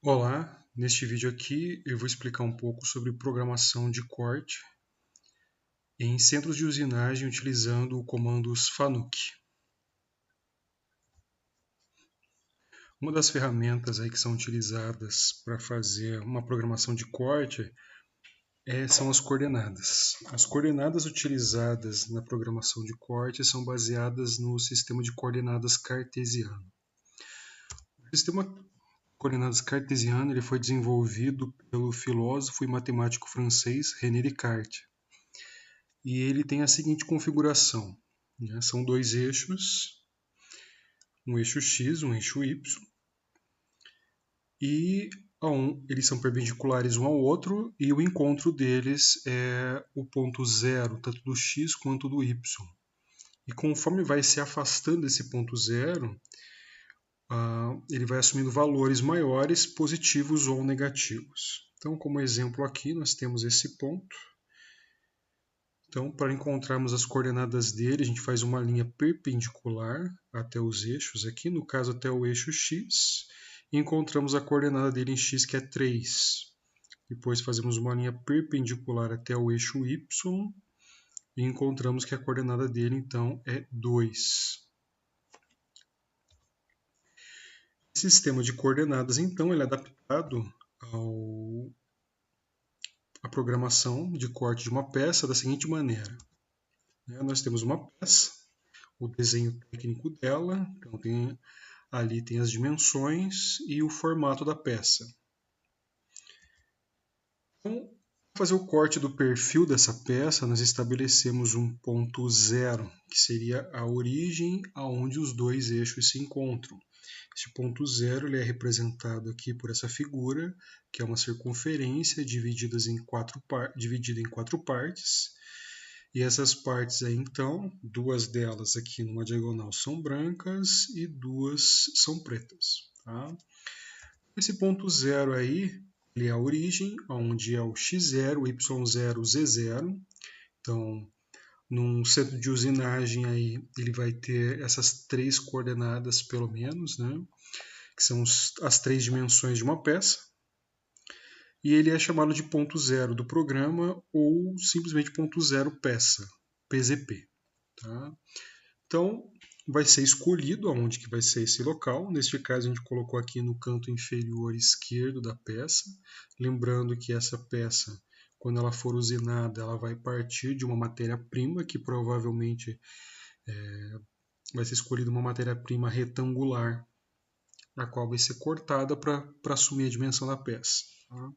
Olá, neste vídeo aqui eu vou explicar um pouco sobre programação de corte em centros de usinagem utilizando comandos FANUC. Uma das ferramentas aí que são utilizadas para fazer uma programação de corte são as coordenadas. As coordenadas utilizadas na programação de corte são baseadas no sistema de coordenadas cartesiano. O sistema de coordenadas cartesiano ele foi desenvolvido pelo filósofo e matemático francês René Descartes. E ele tem a seguinte configuração, né? São dois eixos, um eixo X, um eixo Y, e eles são perpendiculares um ao outro, e o encontro deles é o ponto zero, tanto do X quanto do Y. E conforme vai se afastando desse ponto zero, ele vai assumindo valores maiores, positivos ou negativos. Então, como exemplo aqui, nós temos esse ponto. Então, para encontrarmos as coordenadas dele, a gente faz uma linha perpendicular até os eixos aqui, no caso até o eixo X, e encontramos a coordenada dele em X, que é 3. Depois fazemos uma linha perpendicular até o eixo Y, e encontramos que a coordenada dele, então, é 2. Esse sistema de coordenadas, então, ele é adaptado à programação de corte de uma peça da seguinte maneira. Nós temos uma peça, o desenho técnico dela, então ali tem as dimensões e o formato da peça. Então, para fazer o corte do perfil dessa peça, nós estabelecemos um ponto zero, que seria a origem aonde os dois eixos se encontram. Este ponto zero ele é representado aqui por essa figura, que é uma circunferência dividida em quatro partes. E essas partes aí, então, duas delas aqui numa diagonal são brancas e duas são pretas. Tá? Esse ponto zero aí, ele é a origem, onde é o x0, y0, z0. Então, num centro de usinagem aí, ele vai ter essas três coordenadas pelo menos, né? Que são as três dimensões de uma peça. E ele é chamado de ponto zero do programa ou simplesmente ponto zero peça, PZP. Tá? Então, vai ser escolhido aonde que vai ser esse local. Neste caso, a gente colocou aqui no canto inferior esquerdo da peça. Lembrando que essa peça, quando ela for usinada, ela vai partir de uma matéria-prima, que provavelmente vai ser escolhida uma matéria-prima retangular, a qual vai ser cortada para assumir a dimensão da peça. Tá?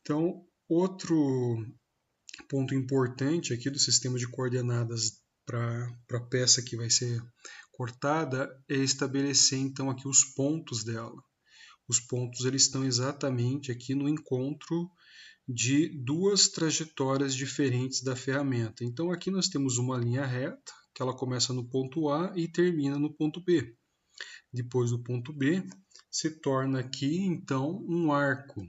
Então, outro ponto importante aqui do sistema de coordenadas para a peça que vai ser cortada é estabelecer então aqui os pontos dela. Os pontos eles estão exatamente aqui no encontro de duas trajetórias diferentes da ferramenta. Então aqui nós temos uma linha reta, que ela começa no ponto A e termina no ponto B. Depois do ponto B, se torna aqui então um arco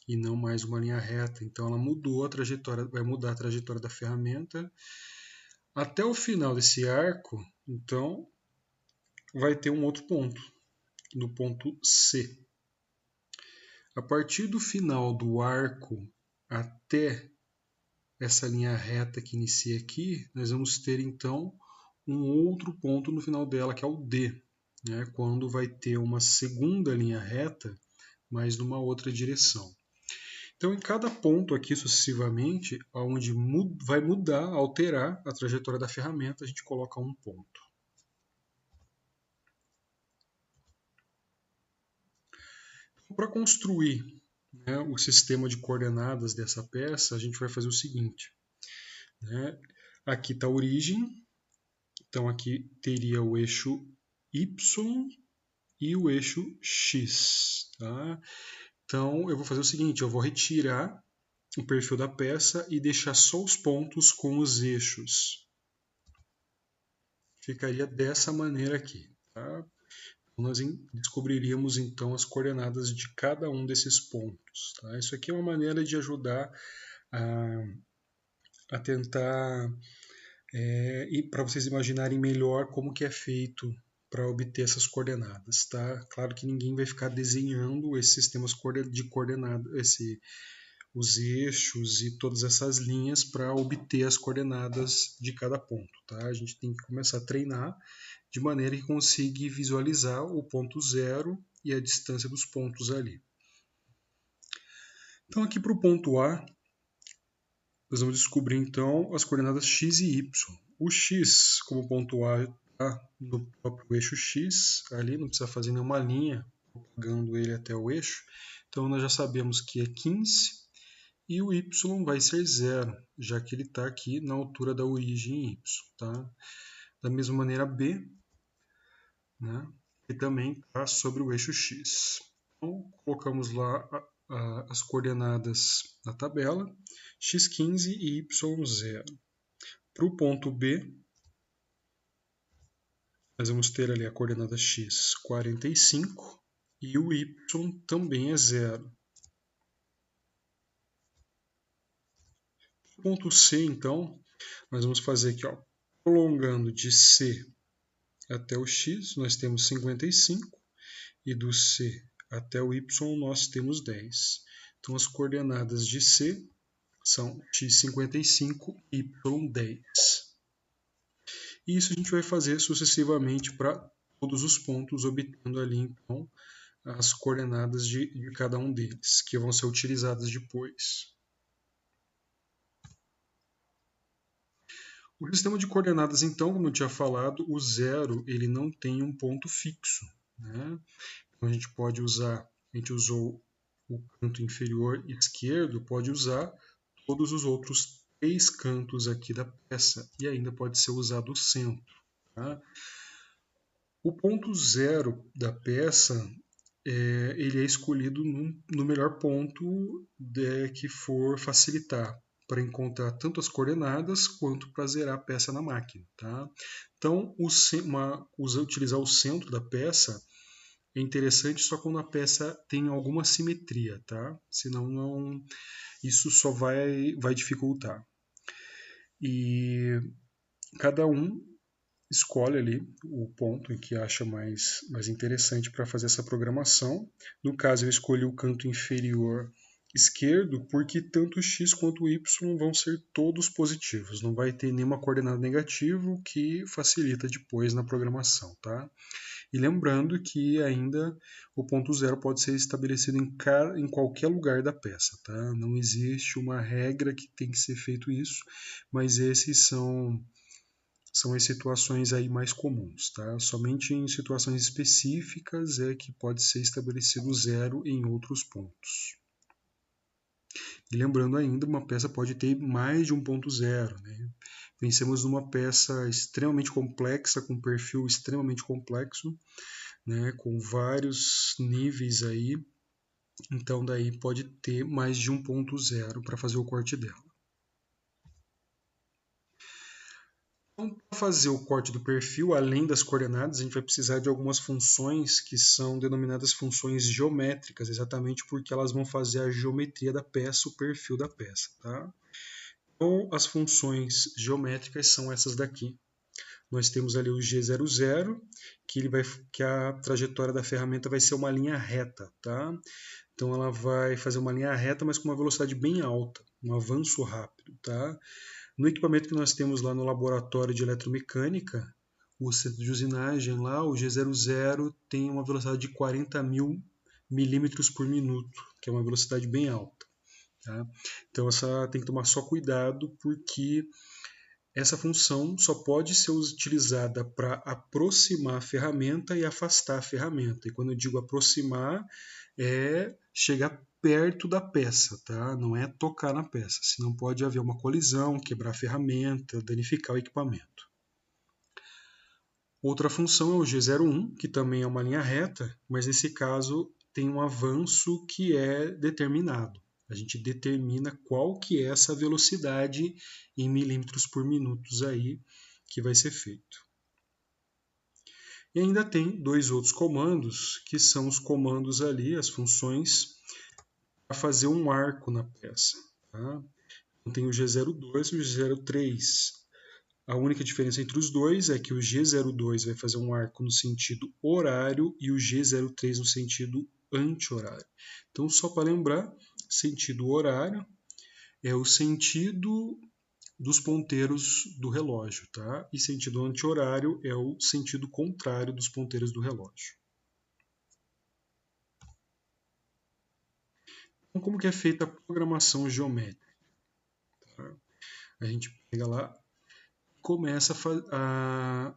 e não mais uma linha reta. Então ela mudou a trajetória, vai mudar a trajetória da ferramenta. Até o final desse arco, então, vai ter um outro ponto, no ponto C. A partir do final do arco até essa linha reta que inicia aqui, nós vamos ter então um outro ponto no final dela, que é o D, né? Quando vai ter uma segunda linha reta, mas numa outra direção. Então, em cada ponto aqui sucessivamente, onde vai mudar, alterar a trajetória da ferramenta, a gente coloca um ponto. Para construir, né, o sistema de coordenadas dessa peça, a gente vai fazer o seguinte. Né? Aqui está a origem, então aqui teria o eixo Y e o eixo X. Tá? Então eu vou fazer o seguinte, eu vou retirar o perfil da peça e deixar só os pontos com os eixos. Ficaria dessa maneira aqui. Tá? Nós descobriríamos então as coordenadas de cada um desses pontos. Tá? Isso aqui é uma maneira de ajudar a tentar, e para vocês imaginarem melhor como que é feito para obter essas coordenadas, tá? Claro que ninguém vai ficar desenhando esses sistemas de coordenadas, os eixos e todas essas linhas para obter as coordenadas de cada ponto, tá? A gente tem que começar a treinar de maneira que consiga visualizar o ponto zero e a distância dos pontos ali. Então aqui para o ponto A, nós vamos descobrir então as coordenadas x e y. O x, como ponto A, está no próprio eixo x, ali não precisa fazer nenhuma linha propagando ele até o eixo. Então nós já sabemos que é 15 e o y vai ser 0, já que ele está aqui na altura da origem y. Tá? Da mesma maneira B, né, que também está sobre o eixo x. Então colocamos lá as coordenadas na tabela, x15 e y0. Para o ponto B, nós vamos ter ali a coordenada x 45 e o y também é 0. Para o ponto C, então, nós vamos fazer aqui, ó, prolongando de C até o x, nós temos 55, e do C até o y nós temos 10. Então as coordenadas de C são x55 e y10. E isso a gente vai fazer sucessivamente para todos os pontos, obtendo ali então as coordenadas de cada um deles, que vão ser utilizadas depois. O sistema de coordenadas, então, como eu tinha falado, o zero ele não tem um ponto fixo, né? Então a gente pode usar, a gente usou o canto inferior esquerdo, pode usar todos os outros 3 cantos aqui da peça e ainda pode ser usado o centro. Tá? O ponto zero da peça ele é escolhido no melhor ponto que for facilitar para encontrar tanto as coordenadas quanto para zerar a peça na máquina. Tá? Então, utilizar o centro da peça é interessante só quando a peça tem alguma simetria, tá? Senão isso só vai dificultar. E cada um escolhe ali o ponto em que acha mais interessante para fazer essa programação. No caso, eu escolhi o canto inferior esquerdo porque tanto o x quanto o y vão ser todos positivos. Não vai ter nenhuma coordenada negativa, o que facilita depois na programação, tá? E lembrando que ainda o ponto zero pode ser estabelecido em qualquer lugar da peça, tá? Não existe uma regra que tem que ser feito isso, mas esses são as situações aí mais comuns, tá? Somente em situações específicas é que pode ser estabelecido zero em outros pontos. E lembrando ainda, uma peça pode ter mais de um ponto zero, né? Pensemos numa peça extremamente complexa, com um perfil extremamente complexo, né, com vários níveis aí, então daí pode ter mais de um ponto zero para fazer o corte dela. Então, para fazer o corte do perfil, além das coordenadas, a gente vai precisar de algumas funções que são denominadas funções geométricas, exatamente porque elas vão fazer a geometria da peça, o perfil da peça. Tá? Então, as funções geométricas são essas daqui. Nós temos ali o G00, que a trajetória da ferramenta vai ser uma linha reta. Tá? Então ela vai fazer uma linha reta, mas com uma velocidade bem alta, um avanço rápido. Tá? No equipamento que nós temos lá no laboratório de eletromecânica, o centro de usinagem lá, o G00 tem uma velocidade de 40.000 milímetros por minuto, que é uma velocidade bem alta. Tá? Então essa tem que tomar só cuidado, porque essa função só pode ser utilizada para aproximar a ferramenta e afastar a ferramenta. E quando eu digo aproximar, é chegar perto da peça, tá? Não é tocar na peça, senão pode haver uma colisão, quebrar a ferramenta, danificar o equipamento. Outra função é o G01, que também é uma linha reta, mas nesse caso tem um avanço que é determinado. A gente determina qual que é essa velocidade em milímetros por minuto aí que vai ser feito. E ainda tem dois outros comandos, que são os comandos ali, as funções para fazer um arco na peça. Tá? Então tem o G02 e o G03. A única diferença entre os dois é que o G02 vai fazer um arco no sentido horário e o G03 no sentido anti-horário. Então, só para lembrar, sentido horário é o sentido dos ponteiros do relógio, tá? E sentido anti-horário é o sentido contrário dos ponteiros do relógio. Então, como que é feita a programação geométrica? Tá? A gente pega lá, começa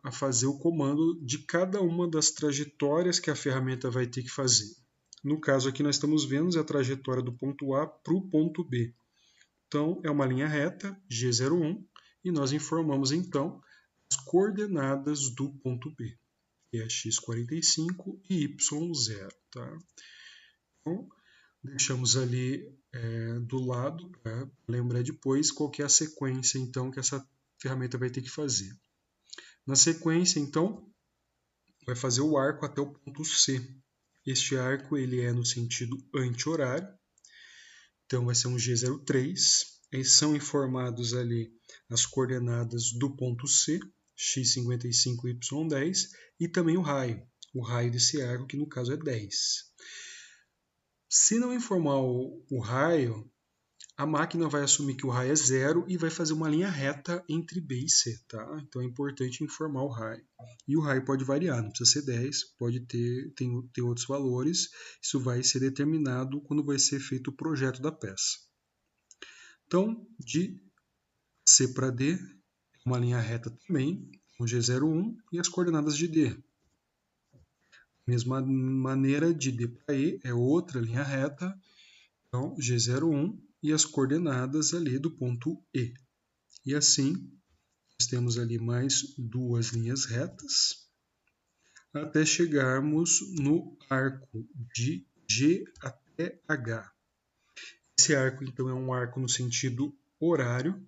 a fazer o comando de cada uma das trajetórias que a ferramenta vai ter que fazer. No caso aqui nós estamos vendo a trajetória do ponto A para o ponto B. Então é uma linha reta, G01, e nós informamos então as coordenadas do ponto B, que é x45 e y0. Tá? Então, deixamos ali do lado para lembrar depois qual que é a sequência então que essa ferramenta vai ter que fazer. Na sequência, então, vai fazer o arco até o ponto C. Este arco ele é no sentido anti-horário, então vai ser um G03. Eles são informados ali as coordenadas do ponto C, x55 e y10, e também o raio desse arco, que no caso é 10. Se não informar o raio, a máquina vai assumir que o raio é 0 e vai fazer uma linha reta entre B e C. Tá? Então é importante informar o raio. E o raio pode variar, não precisa ser 10, pode ter outros valores. Isso vai ser determinado quando vai ser feito o projeto da peça. Então, de C para D, uma linha reta também, um G01 e as coordenadas de D. Mesma maneira, de D para E é outra linha reta, então G01 e as coordenadas ali do ponto E. E assim, nós temos ali mais duas linhas retas, até chegarmos no arco de G até H. Esse arco, então, é um arco no sentido horário,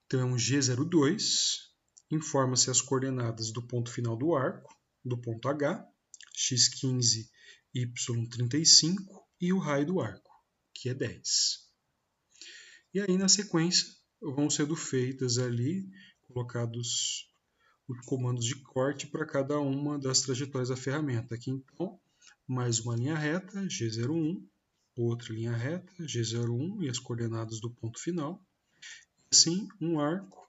então é um G02, informa-se as coordenadas do ponto final do arco, do ponto H, x15, y35 e o raio do arco, que é 10. E aí, na sequência, vão sendo feitas ali, colocados os comandos de corte para cada uma das trajetórias da ferramenta. Aqui, então, mais uma linha reta, G01, outra linha reta, G01 e as coordenadas do ponto final. Assim, um arco,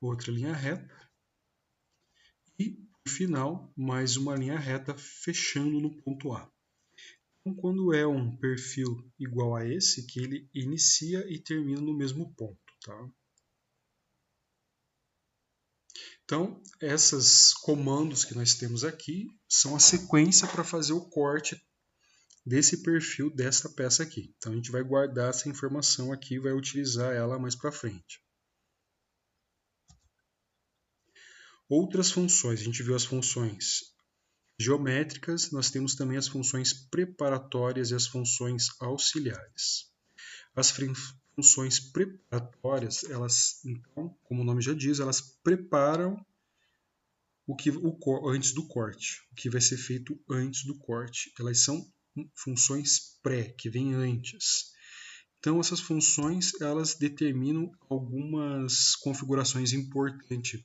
outra linha reta e, no final, mais uma linha reta fechando no ponto A. Então, quando é um perfil igual a esse, que ele inicia e termina no mesmo ponto. Tá? Então, esses comandos que nós temos aqui são a sequência para fazer o corte desse perfil dessa peça aqui. Então, a gente vai guardar essa informação aqui e vai utilizar ela mais para frente. Outras funções, a gente viu as funções geométricas, nós temos também as funções preparatórias e as funções auxiliares. As funções preparatórias, elas, então, como o nome já diz, elas preparam antes do corte, o que vai ser feito antes do corte. Elas são funções pré, que vêm antes. Então, essas funções, elas determinam algumas configurações importantes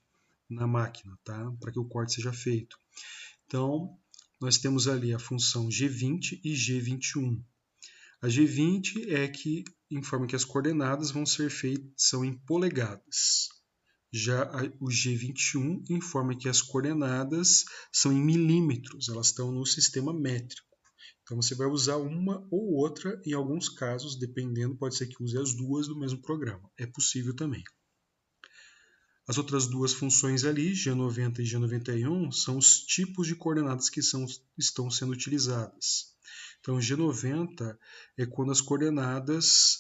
na máquina, tá? Para que o corte seja feito. Então, nós temos ali a função G20 e G21. A G20 é que informa que as coordenadas vão ser feitas, são em polegadas. Já o G21 informa que as coordenadas são em milímetros, elas estão no sistema métrico. Então você vai usar uma ou outra, em alguns casos, dependendo, pode ser que use as duas do mesmo programa. É possível também. As outras duas funções ali, G90 e G91, são os tipos de coordenadas que estão sendo utilizadas. Então, G90 é quando as coordenadas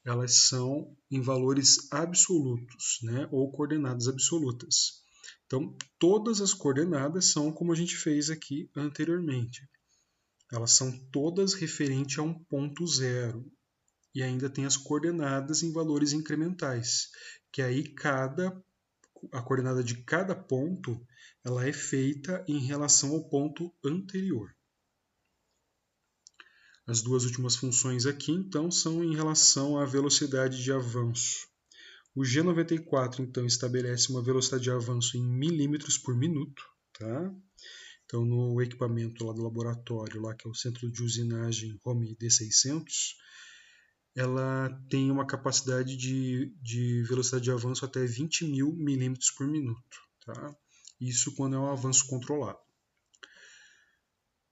elas são em valores absolutos, né, ou coordenadas absolutas. Então, todas as coordenadas são como a gente fez aqui anteriormente. Elas são todas referentes a um ponto zero. E ainda tem as coordenadas em valores incrementais, que aí a coordenada de cada ponto ela é feita em relação ao ponto anterior. As duas últimas funções aqui, então, são em relação à velocidade de avanço. O G94, então, estabelece uma velocidade de avanço em milímetros por minuto, tá? Então, no equipamento lá do laboratório, lá que é o Centro de Usinagem Home D600, ela tem uma capacidade de velocidade de avanço até 20.000 milímetros por minuto, tá? Isso quando é um avanço controlado.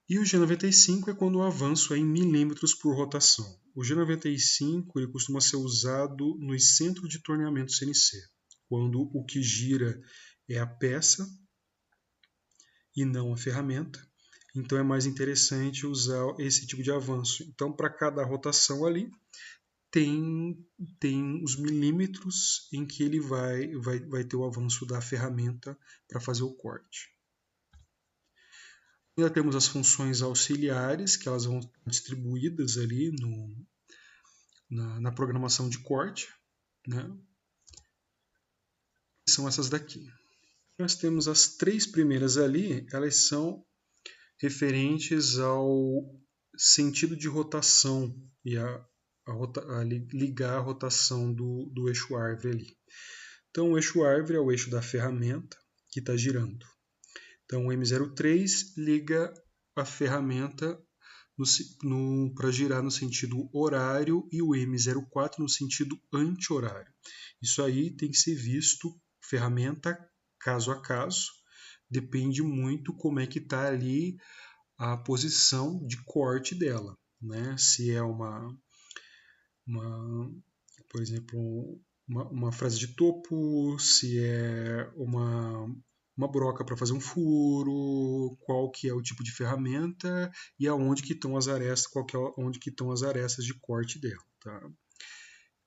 E o G95 é quando o avanço é em milímetros por rotação. O G95 ele costuma ser usado nos centros de torneamento CNC, quando o que gira é a peça e não a ferramenta. Então é mais interessante usar esse tipo de avanço. Então, para cada rotação ali, tem os milímetros em que ele vai ter o avanço da ferramenta para fazer o corte. Ainda temos as funções auxiliares, que elas vão estar distribuídas ali na programação de corte, né? São essas daqui. Nós temos as três primeiras ali, elas são referentes ao sentido de rotação e ligar a rotação do eixo árvore ali. Então, o eixo árvore é o eixo da ferramenta que está girando. Então, o M03 liga a ferramenta para girar no sentido horário e o M04 no sentido anti-horário. Isso aí tem que ser visto ferramenta caso a caso. Depende muito como é que está ali a posição de corte dela, né? Se é por exemplo, uma frase de topo, se é uma broca para fazer um furo, qual que é o tipo de ferramenta e aonde que estão as arestas, onde que estão as arestas de corte dela, tá?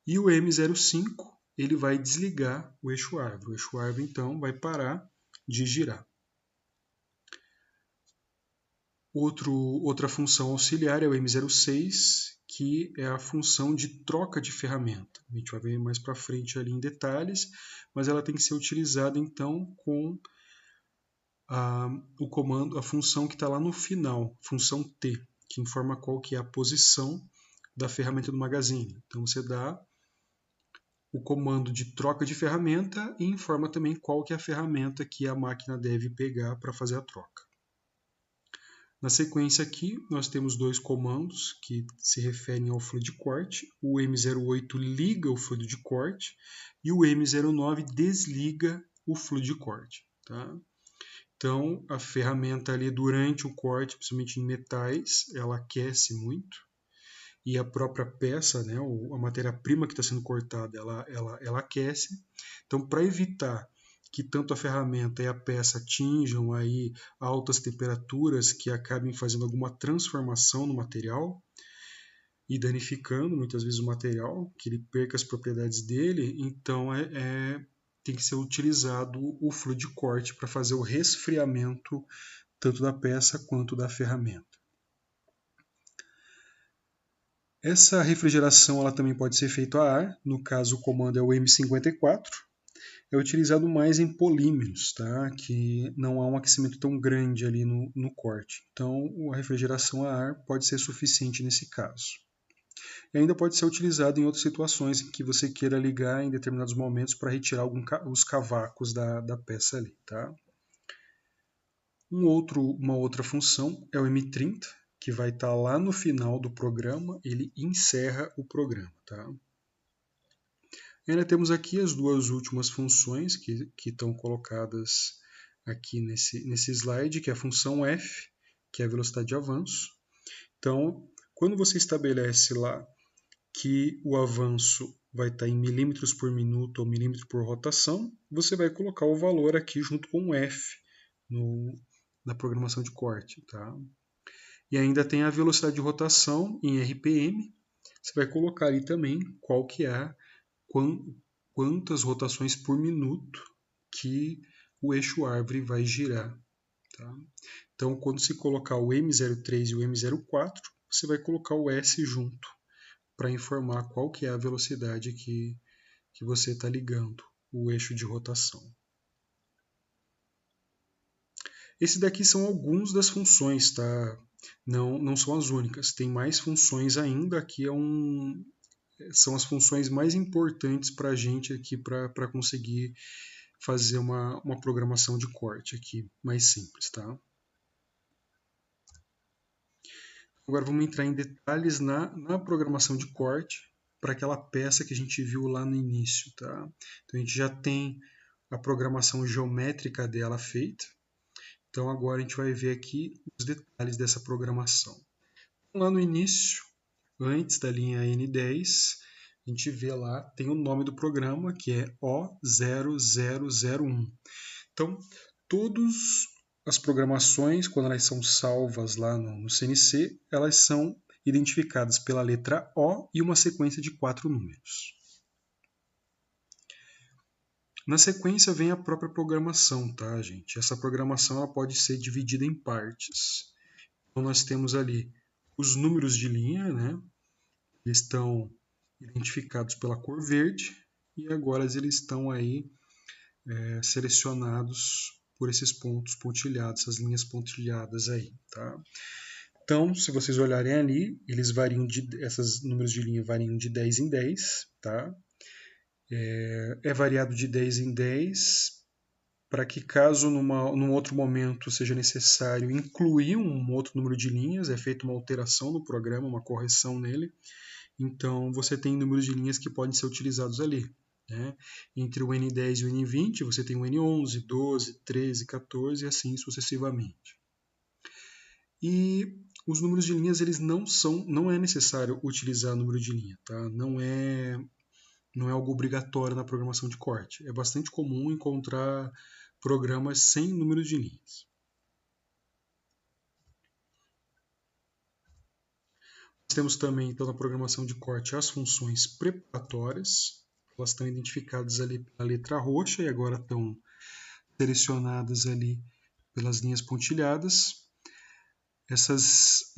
E o M05 ele vai desligar o eixo árvore. O eixo árvore então vai parar de girar. Outra função auxiliar é o M06, que é a função de troca de ferramenta. A gente vai ver mais para frente ali em detalhes, mas ela tem que ser utilizada então com o comando, a função que está lá no final, função T, que informa qual que é a posição da ferramenta do magazine. Então você dá o comando de troca de ferramenta e informa também qual que é a ferramenta que a máquina deve pegar para fazer a troca. Na sequência aqui, nós temos dois comandos que se referem ao fluido de corte. O M08 liga o fluido de corte e o M09 desliga o fluido de corte. Tá? Então, a ferramenta ali durante o corte, principalmente em metais, ela aquece muito. E a própria peça, né, a matéria-prima que está sendo cortada, ela aquece. Então, para evitar que tanto a ferramenta e a peça atinjam aí altas temperaturas que acabem fazendo alguma transformação no material e danificando muitas vezes o material, que ele perca as propriedades dele, então tem que ser utilizado o fluido de corte para fazer o resfriamento tanto da peça quanto da ferramenta. Essa refrigeração ela também pode ser feita a ar, no caso o comando é o M54, é utilizado mais em polímeros, tá? Que não há um aquecimento tão grande ali no corte. Então a refrigeração a ar pode ser suficiente nesse caso. E ainda pode ser utilizado em outras situações em que você queira ligar em determinados momentos para retirar os cavacos da peça ali, tá? Uma outra função é o M30, que vai estar lá no final do programa, ele encerra o programa, tá? E ainda temos aqui as duas últimas funções que estão colocadas aqui nesse slide, que é a função F, que é a velocidade de avanço. Então, quando você estabelece lá que o avanço vai estar em milímetros por minuto ou milímetro por rotação, você vai colocar o valor aqui junto com o F na programação de corte, tá? E ainda tem a velocidade de rotação em RPM. Você vai colocar ali também qual que é quantas rotações por minuto que o eixo árvore vai girar. Tá? Então, quando se colocar o M03 e o M04, você vai colocar o S junto para informar qual que é a velocidade que você está ligando o eixo de rotação. Esses daqui são alguns das funções, tá? Não são as únicas. Tem mais funções ainda. Aqui é são as funções mais importantes para a gente aqui para conseguir fazer uma programação de corte aqui mais simples, tá? Agora vamos entrar em detalhes na programação de corte para aquela peça que a gente viu lá no início, tá? Então a gente já tem a programação geométrica dela feita. Então agora a gente vai ver aqui os detalhes dessa programação. Lá no início, antes da linha N10, a gente vê lá, tem o nome do programa, que é O0001. Então, todas as programações, quando elas são salvas lá no CNC, elas são identificadas pela letra O e uma sequência de 4 números. Na sequência vem a própria programação, tá, gente? Essa programação ela pode ser dividida em partes. Então, nós temos ali os números de linha, né? Eles estão identificados pela cor verde e agora eles estão aí selecionados por esses pontos pontilhados, essas linhas pontilhadas aí, tá? Então, se vocês olharem ali, eles variam esses números de linha variam de 10 em 10, tá? É variado de 10 em 10 para que caso num outro momento seja necessário incluir um outro número de linhas, é feita uma alteração no programa, uma correção nele. Então, você tem números de linhas que podem ser utilizados ali. Né? Entre o N10 e o N20, você tem o N11, 12, 13, 14 e assim sucessivamente. E os números de linhas, eles não é necessário utilizar número de linha, tá? Não é algo obrigatório na programação de corte. É bastante comum encontrar programas sem números de linhas. Nós temos também, então, na programação de corte, as funções preparatórias. Elas estão identificadas ali pela letra roxa e agora estão selecionadas ali pelas linhas pontilhadas. Essas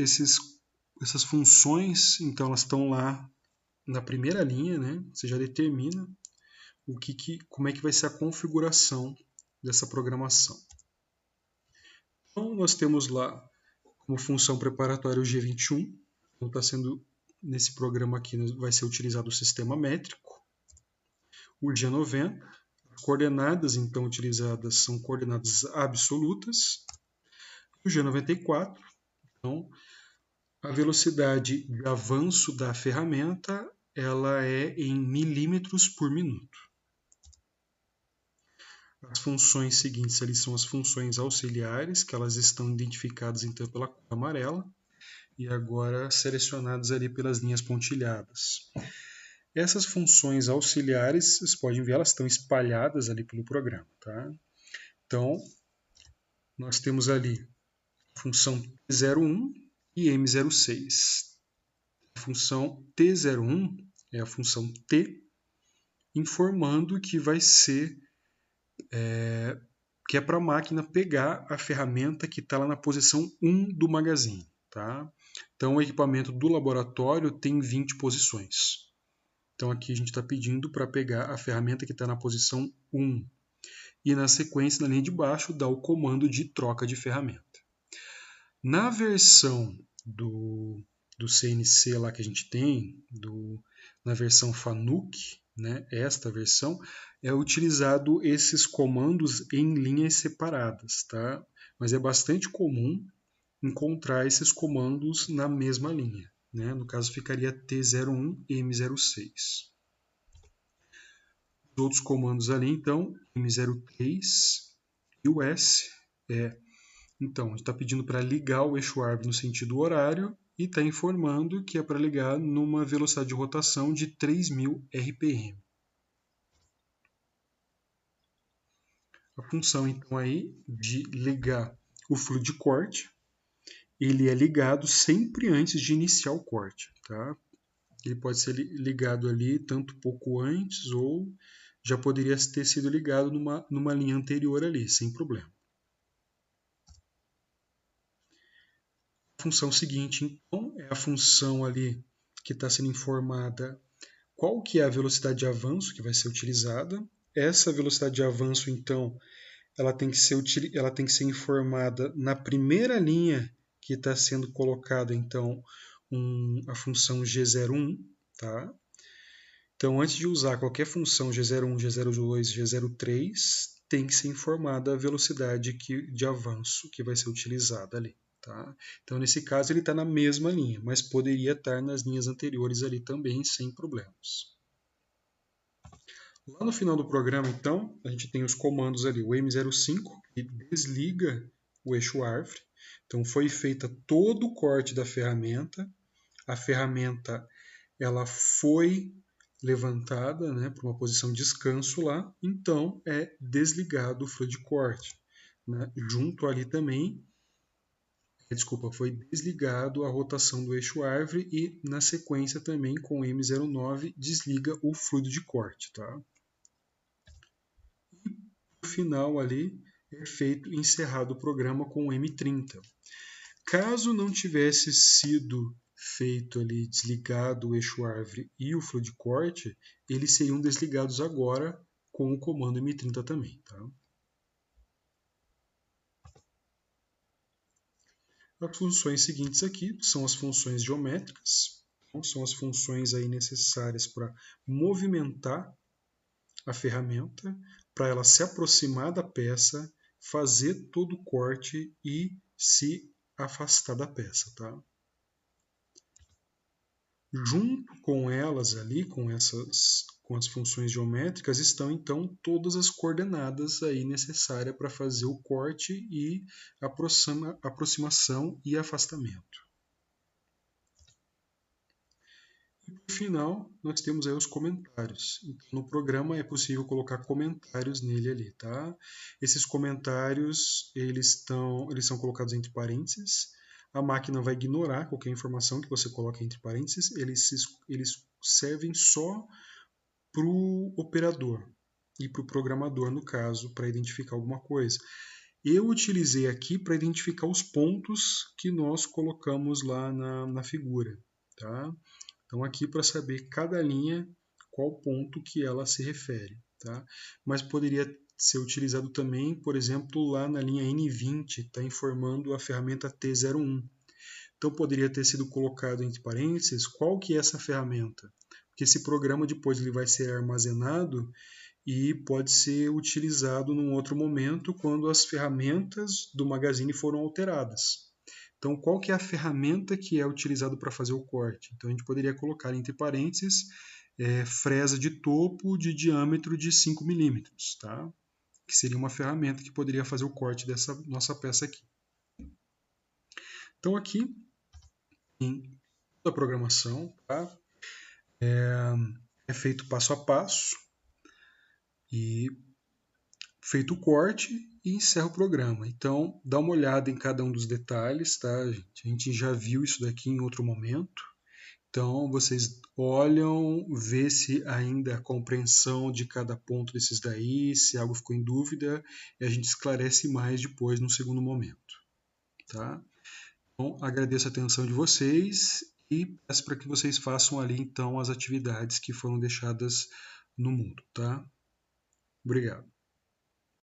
funções, então, elas estão lá na primeira linha, né? Você já determina como é que vai ser a configuração dessa programação. Então, nós temos lá como função preparatória o G21. Então, está sendo, nesse programa aqui, vai ser utilizado o sistema métrico. O G90, as coordenadas, então, utilizadas são coordenadas absolutas. O G94, então, a velocidade de avanço da ferramenta, ela é em milímetros por minuto. As funções seguintes ali são as funções auxiliares, que elas estão identificadas então pela cor amarela e agora selecionadas ali pelas linhas pontilhadas. Essas funções auxiliares, vocês podem ver, elas estão espalhadas ali pelo programa, tá? Então, nós temos ali a função T01 e M06. A função T01 é a função T, informando que vai ser que é para a máquina pegar a ferramenta que está lá na posição 1 do magazine. Tá? Então, o equipamento do laboratório tem 20 posições. Então, aqui a gente está pedindo para pegar a ferramenta que está na posição 1. E na sequência, na linha de baixo, dá o comando de troca de ferramenta. Na versão do CNC lá que a gente tem, na versão FANUC, né, esta versão, é utilizado esses comandos em linhas separadas, tá? Mas é bastante comum encontrar esses comandos na mesma linha, né? No caso ficaria T01 e M06. Os outros comandos ali, então, M03 e o S então, a gente está pedindo para ligar o eixo árbitro no sentido horário e está informando que é para ligar numa velocidade de rotação de 3.000 RPM. A função, então, aí de ligar o fluido de corte, ele é ligado sempre antes de iniciar o corte, tá? Ele pode ser ligado ali tanto pouco antes ou já poderia ter sido ligado numa linha anterior ali, sem problema. A função seguinte, então, é a função ali que está sendo informada qual que é a velocidade de avanço que vai ser utilizada. Essa velocidade de avanço, então, ela tem que ser informada na primeira linha que está sendo colocada, então, a função G01, tá? Então, antes de usar qualquer função G01, G02, G03, tem que ser informada a velocidade de avanço que vai ser utilizada ali. Tá? Então, nesse caso, ele está na mesma linha, mas poderia estar nas linhas anteriores ali também, sem problemas. Lá no final do programa, então, a gente tem os comandos ali, o M05, que desliga o eixo árvore. Então, foi feita todo o corte da ferramenta. A ferramenta ela foi levantada, né, para uma posição de descanso lá, então é desligado o fluido de corte. Né? Junto ali também, foi desligado a rotação do eixo árvore e na sequência também com o M09 desliga o fluido de corte. Tá? E no final ali é feito, encerrado o programa com o M30. Caso não tivesse sido feito ali, desligado o eixo árvore e o fluido de corte, eles seriam desligados agora com o comando M30 também. Tá? As funções seguintes aqui são as funções geométricas, então, são as funções aí necessárias para movimentar a ferramenta, para ela se aproximar da peça, fazer todo o corte e se afastar da peça. Tá? Junto com elas ali, com as funções geométricas, estão então todas as coordenadas aí necessárias para fazer o corte e aproximação e afastamento. E por final, nós temos aí os comentários. Então, no programa é possível colocar comentários nele ali, tá? Esses comentários, eles são colocados entre parênteses. A máquina vai ignorar qualquer informação que você coloque entre parênteses, eles servem só para o operador e para o programador, no caso, para identificar alguma coisa. Eu utilizei aqui para identificar os pontos que nós colocamos lá na figura. Tá? Então, aqui para saber cada linha, qual ponto que ela se refere. Tá? Mas poderia ser utilizado também, por exemplo, lá na linha N20, está informando a ferramenta T01. Então poderia ter sido colocado entre parênteses qual que é essa ferramenta, porque esse programa depois ele vai ser armazenado e pode ser utilizado num outro momento quando as ferramentas do Magazine foram alteradas. Então qual que é a ferramenta que é utilizada para fazer o corte? Então a gente poderia colocar entre parênteses fresa de topo de diâmetro de 5 milímetros, tá? Que seria uma ferramenta que poderia fazer o corte dessa nossa peça aqui. Então aqui em toda a programação, tá? É feito passo a passo e feito o corte e encerra o programa. Então, dá uma olhada em cada um dos detalhes, tá, gente? A gente já viu isso daqui em outro momento. Então, vocês olham, vê se ainda a compreensão de cada ponto desses daí, se algo ficou em dúvida, e a gente esclarece mais depois no segundo momento, tá? Então, agradeço a atenção de vocês e peço para que vocês façam ali, então, as atividades que foram deixadas no mundo, tá? Obrigado.